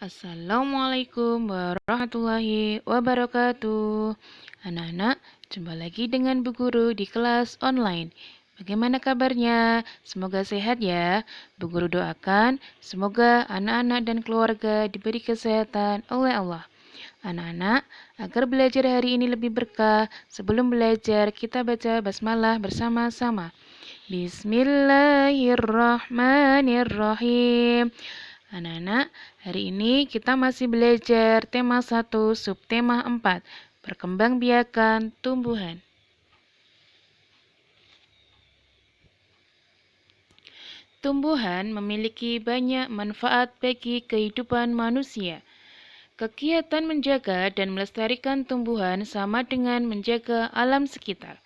Assalamualaikum warahmatullahi wabarakatuh. Anak-anak, jumpa lagi dengan Bu Guru di kelas online. Bagaimana kabarnya? Semoga sehat ya. Bu Guru doakan semoga anak-anak dan keluarga diberi kesehatan oleh Allah. Anak-anak, agar belajar hari ini lebih berkah, sebelum belajar kita baca basmalah bersama-sama. Bismillahirrahmanirrahim. Anak-anak, hari ini kita masih belajar tema 1, subtema 4, perkembangbiakan tumbuhan. Tumbuhan memiliki banyak manfaat bagi kehidupan manusia. Kegiatan menjaga dan melestarikan tumbuhan sama dengan menjaga alam sekitar.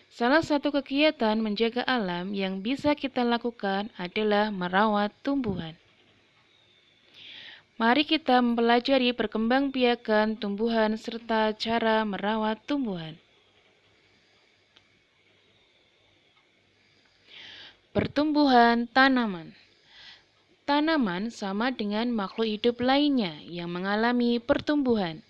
Salah satu kegiatan menjaga alam yang bisa kita lakukan adalah merawat tumbuhan. Mari kita mempelajari perkembangbiakan tumbuhan serta cara merawat tumbuhan. Pertumbuhan tanaman. Tanaman sama dengan makhluk hidup lainnya yang mengalami pertumbuhan.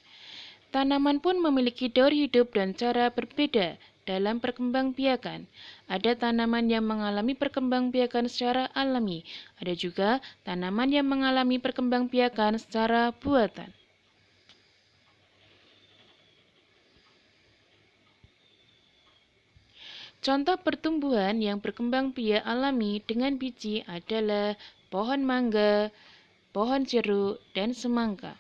Tanaman pun memiliki daur hidup dan cara berbeda dalam perkembangbiakan. Ada tanaman yang mengalami perkembangbiakan secara alami, ada juga tanaman yang mengalami perkembangbiakan secara buatan. Contoh pertumbuhan yang berkembang biak alami dengan biji adalah pohon mangga, pohon jeruk, dan semangka.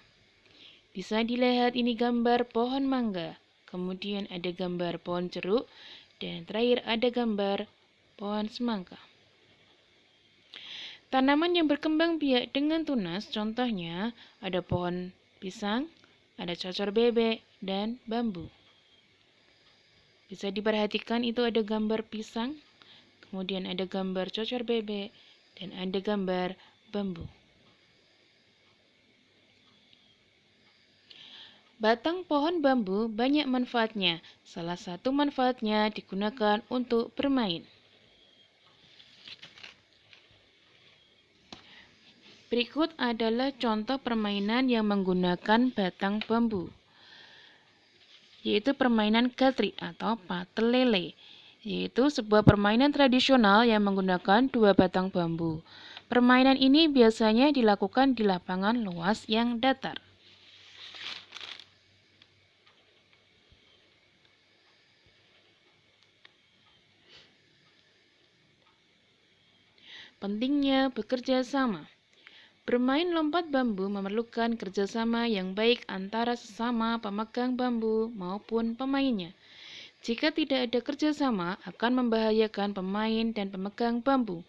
Bisa dilihat ini gambar pohon mangga, kemudian ada gambar pohon jeruk, dan terakhir ada gambar pohon semangka. Tanaman yang berkembang biak dengan tunas contohnya ada pohon pisang, ada cocor bebek, dan bambu. Bisa diperhatikan itu ada gambar pisang, kemudian ada gambar cocor bebek, dan ada gambar bambu. Batang pohon bambu banyak manfaatnya. Salah satu manfaatnya digunakan untuk bermain. Berikut adalah contoh permainan yang menggunakan batang bambu, yaitu permainan gatrik atau patel lele, yaitu sebuah permainan tradisional yang menggunakan dua batang bambu. Permainan ini biasanya dilakukan di lapangan luas yang datar. Pentingnya bekerja sama. Bermain lompat bambu memerlukan kerjasama yang baik antara sesama pemegang bambu maupun pemainnya. Jika tidak ada kerjasama, akan membahayakan pemain dan pemegang bambu.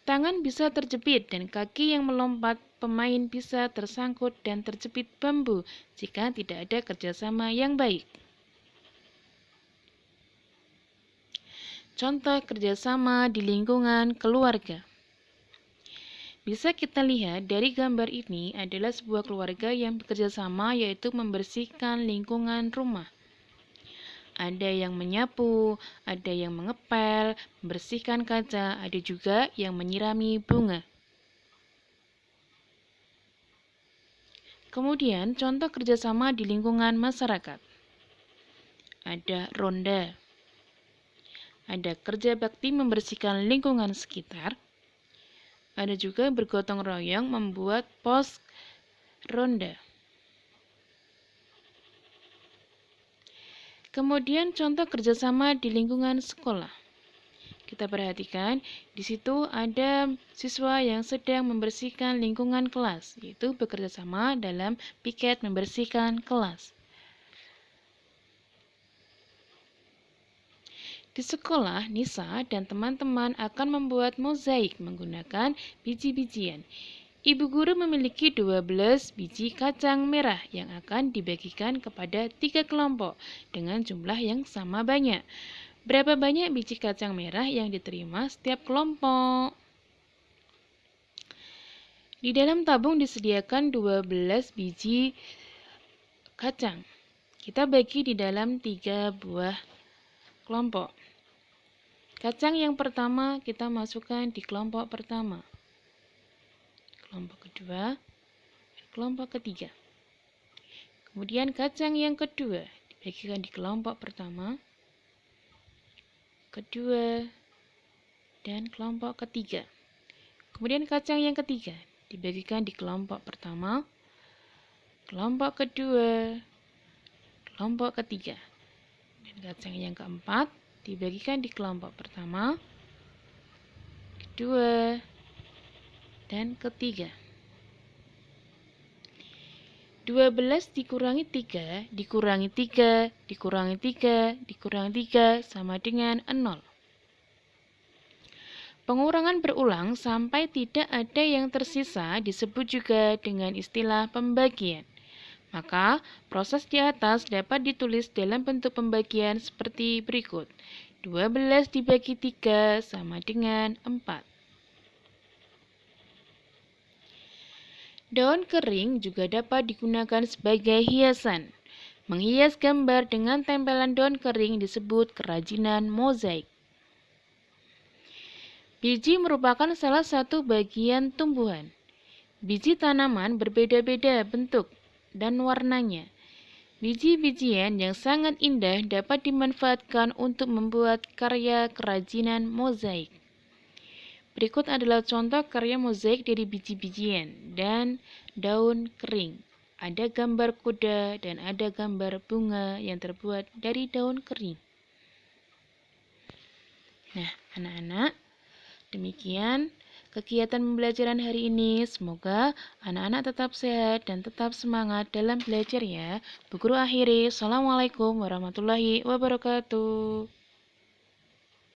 Tangan bisa terjepit dan kaki yang melompat pemain bisa tersangkut dan terjepit bambu jika tidak ada kerjasama yang baik. Contoh kerjasama di lingkungan keluarga. Bisa kita lihat dari gambar ini adalah sebuah keluarga yang bekerja sama, yaitu membersihkan lingkungan rumah. Ada yang menyapu, ada yang mengepel, membersihkan kaca, ada juga yang menyirami bunga. Kemudian contoh kerjasama di lingkungan masyarakat. Ada ronda, ada kerja bakti membersihkan lingkungan sekitar, ada juga bergotong royong membuat pos ronda. Kemudian contoh kerjasama di lingkungan sekolah. Kita perhatikan, di situ ada siswa yang sedang membersihkan lingkungan kelas, yaitu bekerja sama dalam piket membersihkan kelas. Di sekolah, Nisa dan teman-teman akan membuat mozaik menggunakan biji-bijian. Ibu guru memiliki 12 biji kacang merah yang akan dibagikan kepada 3 kelompok dengan jumlah yang sama banyak. Berapa banyak biji kacang merah yang diterima setiap kelompok? Di dalam tabung disediakan 12 biji kacang. Kita bagi di dalam 3 buah kelompok. Kacang yang pertama kita masukkan di kelompok pertama. Kelompok kedua, kelompok ketiga. Kemudian kacang yang kedua dibagikan di kelompok pertama, kedua, dan kelompok ketiga. Kemudian kacang yang ketiga dibagikan di kelompok pertama, kelompok kedua, kelompok ketiga. Dan kacang yang keempat dibagikan di kelompok pertama, kedua, dan ketiga. 12 dikurangi 3, dikurangi 3, dikurangi 3, dikurangi 3 sama dengan 0. Pengurangan berulang sampai tidak ada yang tersisa disebut juga dengan istilah pembagian. Maka, proses di atas dapat ditulis dalam bentuk pembagian seperti berikut. 12 dibagi 3 sama dengan 4. Daun kering juga dapat digunakan sebagai hiasan. Menghias gambar dengan tempelan daun kering disebut kerajinan mozaik. Biji merupakan salah satu bagian tumbuhan. Biji tanaman berbeda-beda bentuk dan warnanya. Biji-bijian yang sangat indah dapat dimanfaatkan untuk membuat karya kerajinan mozaik. Berikut adalah contoh karya mozaik dari biji-bijian dan daun kering. Ada gambar kuda dan ada gambar bunga yang terbuat dari daun kering. Nah, anak-anak, demikian kegiatan pembelajaran hari ini. Semoga anak-anak tetap sehat dan tetap semangat dalam belajar ya. Bu Guru akhiri. Assalamualaikum warahmatullahi wabarakatuh.